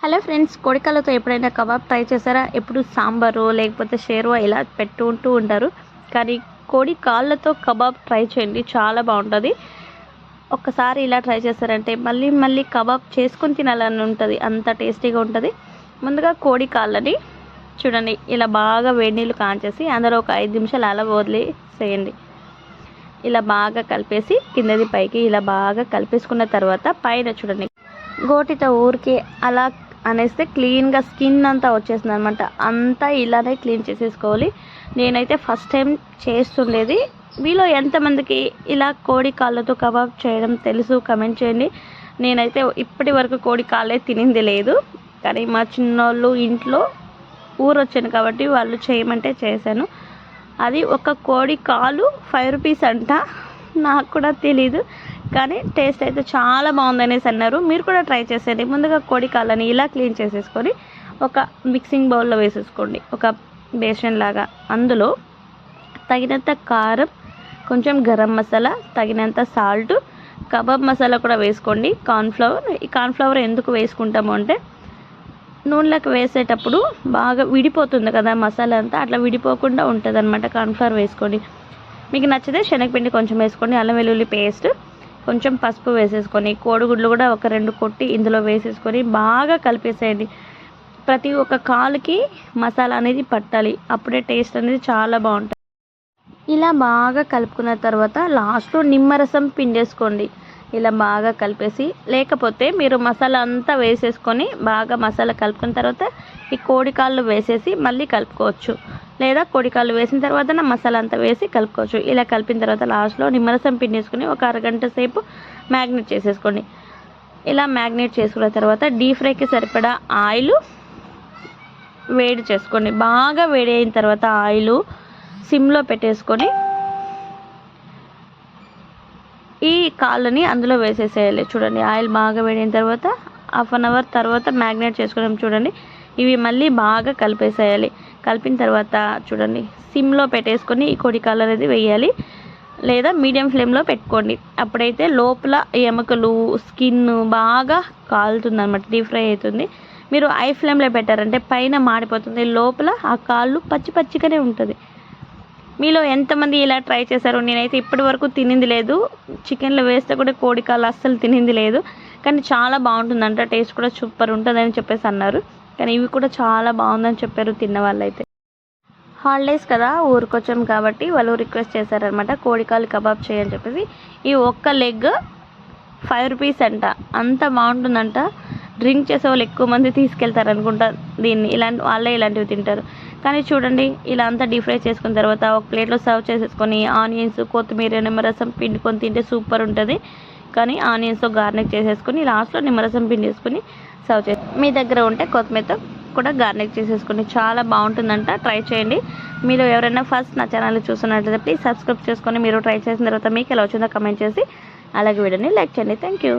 Hello friends, కోడికాళ్ళతో ఎప్పుడైనా kebab try చేశారా? ఎప్పుడు సాంబారు లేకపోతే షేర్వా ఇలా పెట్టుకుంటూ ఉంటారు. కానీ కోడి కాళ్ళతో కబాబ్ ట్రై చేయండి, చాలా బాగుంటుంది. ఒక్కసారి ఇలా ట్రై చేశారంటే మళ్ళీ మళ్ళీ కబాబ్ చేసుకొని తినాలని ఉంటుంది, అంత టేస్టీగా ఉంటుంది. ముందుగా కోడి కాళ్ళని చూడండి, ఇలా బాగా వేడి నీళ్ళు కాంచేసి అందులో ఒక 5 నిమిషాలు అలా వదిలేసేయండి. ఇలా బాగా కలిపేసి కిందది పైకి ఇలా బాగా కలిపేసుకున్న తర్వాత పైన చూడండి గోటితో ఊరికి అలా అనేస్తే క్లీన్గా స్కిన్ అంతా వచ్చేసింది అనమాట. అంతా ఇలానే క్లీన్ చేసేసుకోవాలి. నేనైతే ఫస్ట్ టైం చేస్తుండేది. మీలో ఎంతమందికి ఇలా కోడి కాళ్ళతో కబాబ్ చేయడం తెలుసు కమెంట్ చేయండి. నేనైతే ఇప్పటి వరకు కోడి కాళ్ళే తినింది లేదు, కానీ మా చిన్నోళ్ళు ఇంట్లో ఊరొచ్చాను కాబట్టి వాళ్ళు చేయమంటే చేశాను. అది ఒక కోడి కాలు 5 రూపీస్ అంట, నాకు కూడా తెలీదు, కానీ టేస్ట్ అయితే చాలా బాగుందనేసి అన్నారు. మీరు కూడా ట్రై చేసేయండి. ముందుగా కోడి కాళ్ళని ఇలా క్లీన్ చేసేసుకొని ఒక మిక్సింగ్ బౌల్లో వేసేసుకోండి, ఒక బేసన్ లాగా. అందులో తగినంత కారం, కొంచెం గరం మసాలా, తగినంత సాల్ట్, కబాబ్ మసాలా కూడా వేసుకోండి. కార్న్ఫ్లవర్. ఈ కార్న్ఫ్లవర్ ఎందుకు వేసుకుంటాము అంటే నూనెలోకి వేసేటప్పుడు బాగా విడిపోతుంది కదా మసాలా అంతా, అట్లా విడిపోకుండా ఉంటుంది అనమాట. కార్న్ఫ్లవర్ వేసుకోండి. మీకు నచ్చితే శనగపిండి కొంచెం వేసుకోండి. అల్లం వెల్లుల్లి పేస్ట్, కొంచెం పసుపు వేసేసుకొని కోడిగుడ్లు కూడా ఒక 2 కొట్టి ఇందులో వేసేసుకొని బాగా కలిపేసేయండి. ప్రతి ఒక్క కాలుకి మసాలా అనేది పట్టాలి, అప్పుడే టేస్ట్ అనేది చాలా బాగుంటుంది. ఇలా బాగా కలుపుకున్న తర్వాత లాస్ట్లో నిమ్మరసం పిండేసుకోండి. ఇలా బాగా కలిపేసి, లేకపోతే మీరు మసాలా అంతా వేసేసుకొని బాగా మసాలా కలుపుకున్న తర్వాత ఈ కోడికాళ్ళు వేసేసి మళ్ళీ కలుపుకోవచ్చు, లేదా కోడికాళ్ళు వేసిన తర్వాత మసాలా అంతా వేసి కలుపుకోవచ్చు. ఇలా కలిపిన తర్వాత లాస్ట్లో నిమ్మరసం పిండేసుకొని ఒక అరగంట సేపు మ్యాగ్నేట్ చేసేసుకోండి. ఇలా మ్యాగ్నేట్ చేసుకున్న తర్వాత డీప్ ఫ్రైకి సరిపడా ఆయిల్ వేడి చేసుకోండి. బాగా వేడి అయిన తర్వాత ఆయిల్ సిమ్లో పెట్టేసుకొని ఈ కాళ్ళని అందులో వేసేసేయాలి. చూడండి, ఆయిల్ బాగా వేడిన తర్వాత హాఫ్ అన్ అవర్ తర్వాత మ్యాగ్నేట్ చేసుకున్నాం చూడండి, ఇవి మళ్ళీ బాగా కలిపేసేయాలి. కలిపిన తర్వాత చూడండి సిమ్లో పెట్టేసుకొని ఈ కోడి కాళ్ళు అనేది వేయాలి, లేదా మీడియం ఫ్లేమ్లో పెట్టుకోండి. అప్పుడైతే లోపల ఎముకలు, స్కిన్ బాగా కాలుతుంది అనమాట, డీప్ ఫ్రై అవుతుంది. మీరు హై ఫ్లేమ్లో పెట్టారంటే పైన మాడిపోతుంది, లోపల ఆ కాళ్ళు పచ్చి పచ్చిగానే ఉంటుంది. మీలో ఎంతమంది ఇలా ట్రై చేశారు? నేనైతే ఇప్పటి వరకు తినింది లేదు. చికెన్లో వేస్తే కూడా కోడి కాళ్ళు అస్సలు తినింది లేదు, కానీ చాలా బాగుంటుందంట, టేస్ట్ కూడా సూపర్ ఉంటుందని చెప్పేసి అన్నారు. కానీ ఇవి కూడా చాలా బాగుందని చెప్పారు తిన్న వాళ్ళైతే. హాలిడేస్ కదా, ఊరికొచ్చాం కాబట్టి వాళ్ళు రిక్వెస్ట్ చేశారనమాట కోడికాలు కబాబ్ చేయని చెప్పేసి. ఈ ఒక్క లెగ్ 5 రూపీస్ అంట, అంత బాగుంటుందంట. డ్రింక్ చేసే వాళ్ళు ఎక్కువ మంది తీసుకెళ్తారు అనుకుంటా దీన్ని, వాళ్ళే ఇలాంటివి తింటారు. కానీ చూడండి, ఇలా అంతా డీప్ ఫ్రై చేసుకున్న తర్వాత ఒక ప్లేట్లో సర్వ్ చేసేసుకొని ఆనియన్స్, కొత్తిమీర, నిమ్మరసం పిండుకొని తింటే సూపర్ ఉంటుంది. కానీ ఆనియన్స్తో గార్నిష్ చేసేసుకొని లాస్ట్లో నిమ్మరసం పిండి వేసుకొని సర్వ్ చేసి, మీ దగ్గర ఉంటే కొత్తిమీరతో కూడా గార్నిష్ చేసేసుకొని చాలా బాగుంటుందంట. ట్రై చేయండి. మీరు ఎవరైనా ఫస్ట్ నా ఛానల్ చూస్తున్నట్లయితే ప్లీజ్ సబ్స్క్రైబ్ చేసుకొని మీరు ట్రై చేసిన తర్వాత మీకు ఎలా వచ్చిందో కమెంట్ చేసి అలాగే వీడియోని లైక్ చేయండి. Thank you.